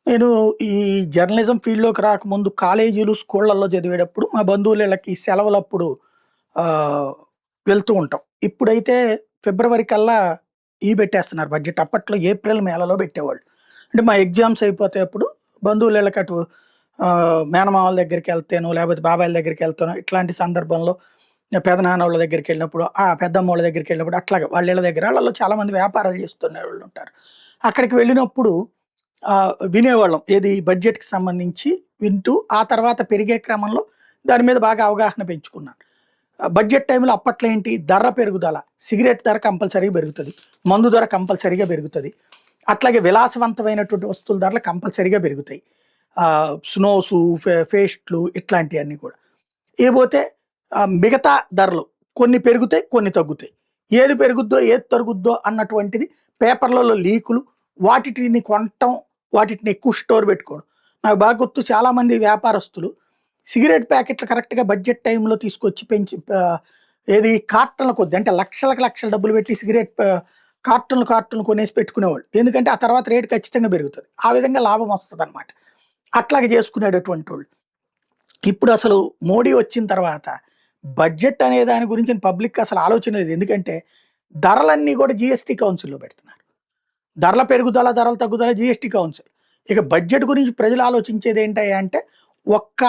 నేను ఈ జర్నలిజం ఫీల్డ్‌లోకి రాకముందు కాలేజీలు, స్కూళ్ళల్లో చదివేటప్పుడు మా బంధువులిళ్ళకి సెలవులప్పుడు ఆహ్, వెళ్తూ ఉంటాం. ఇప్పుడైతే ఫిబ్రవరి కల్లా పెట్టేస్తున్నారు బడ్జెట్. అప్పట్లో ఏప్రిల్, మేలలో పెట్టేవాళ్ళు. అంటే మా ఎగ్జామ్స్ అయిపోతే అప్పుడు బంధువులిళ్ళకి అటు మేనమామల దగ్గరికెళ్తేనో, లేకపోతే బాబాయిల దగ్గరికెళ్తానో ఇట్లాంటి సందర్భంలో పెదనాన్నోళ్ళ దగ్గరికెళ్ళినప్పుడు, పెద్దమ్మోళ్ళ దగ్గరికెళ్ళినప్పుడు అట్లాగా వాళ్ళిళ్ళ దగ్గర ఆళ్ళలో చాలామంది వ్యాపారాలు చేస్తునేవాళ్ళుంటారు. అక్కడికి వెళ్ళినప్పుడు వినేవాళ్ళం. ఏది బడ్జెట్‌కి సంబంధించి వింటూ, ఆ తర్వాత పెరిగే క్రమంలో దాని మీద బాగా అవగాహన పెంచుకున్నాను. బడ్జెట్ టైంలో అప్పట్లో ఏంటి ధర పెరుగుదల. సిగరెట్ ధర కంపల్సరీగా పెరుగుతది. మందు ధర కంపల్సరీగా పెరుగుతది. అట్లాగే విలాసవంతమైనటువంటి వస్తువుల ధరలు కంపల్సరీగా పెరుగుతాయి. స్నోసు, పేస్టులు ఇట్లాంటియన్నీ కూడా. ఇకపోతే మిగతా ధరలు కొన్ని పెరుగుతాయి, కొన్ని తగ్గుతాయి. ఏది పెరుగుద్దో, ఏది తరుగుద్దో అన్నటువంటిది పేపర్‌లలో లీకులు, వాటిటిని కొనటం, వాటిటిని ఎక్కువ స్టోర్ పెట్టుకోవడం. నాకు బాగా గుర్తు చాలామంది వ్యాపారస్తులు సిగరెట్ ప్యాకెట్లు కరెక్ట్‌గా బడ్జెట్ టైంలో తీసుకొచ్చి పెంచి ఏది కార్టన్‌ల కొద్దీ అంటే లక్షలకు లక్షలు డబ్బులు పెట్టి సిగరెట్ కార్టన్‌లు కొనేసి పెట్టుకునేవాళ్ళు. ఎందుకంటే ఆ తర్వాత రేట్ ఖచ్చితంగా పెరుగుతది. ఆ విధంగా లాభం వస్తదనమాట. అట్లాగే చేసుకునేటటువంటోళ్ళు. ఇప్పుడసలు మోడీ వచ్చిన తర్వాత బడ్జెట్ అనే దాని గురించి పబ్లిక్‌కి అసలు ఆలోచన లేదు. ఎందుకంటే ధరలన్నీ కూడా జీఎస్టీ కౌన్సిల్‌లో పెడుతున్నారు. ధరల పెరుగుదల, ధరల తగ్గుదల జీఎస్టీ కౌన్సిల్. ఇక బడ్జెట్ గురించి ప్రజలు ఆలోచించేది ఏంటయ్యా అంటే ఒక్క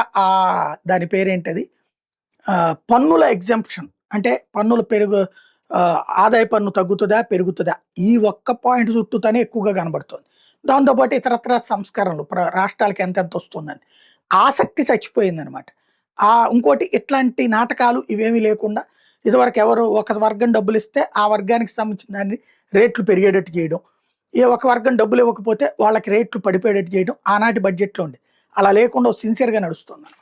దాని పేరేంటది? పన్నుల ఎగ్జంప్షన్. అంటే పన్నుల ఆదాయ పన్ను తగ్గుతదా? పెరుగుతదా? ఈ ఒక్క పాయింట్ చుట్టూతానే ఎక్కువగా కనబడుతోంది. దాంతో పాటు ఇతరత్రా సంస్కరణలు రాష్ట్రాలకి ఎంతెంత వస్తుందని. ఆసక్తి చచ్చిపోయిందనమాట. ఇంకోటి ఇట్లాంటి నాటకాలు ఇవేమీ లేకుండా ఇదివరకు ఎవరు ఒక వర్గం డబ్బులిస్తే ఆ వర్గానికి సంబంధించిన దాన్ని రేట్లు పెరిగేటట్టు చేయడం. ఒక వర్గం డబ్బులు ఇవ్వకపోతే వాళ్ళకి రేట్లు పడిపోయేటట్టు చేయడం ఆనాటి బడ్జెట్‌లో ఉండేది. అలా లేకుండా సిన్సియర్‌గా నడుస్తుందనమాట.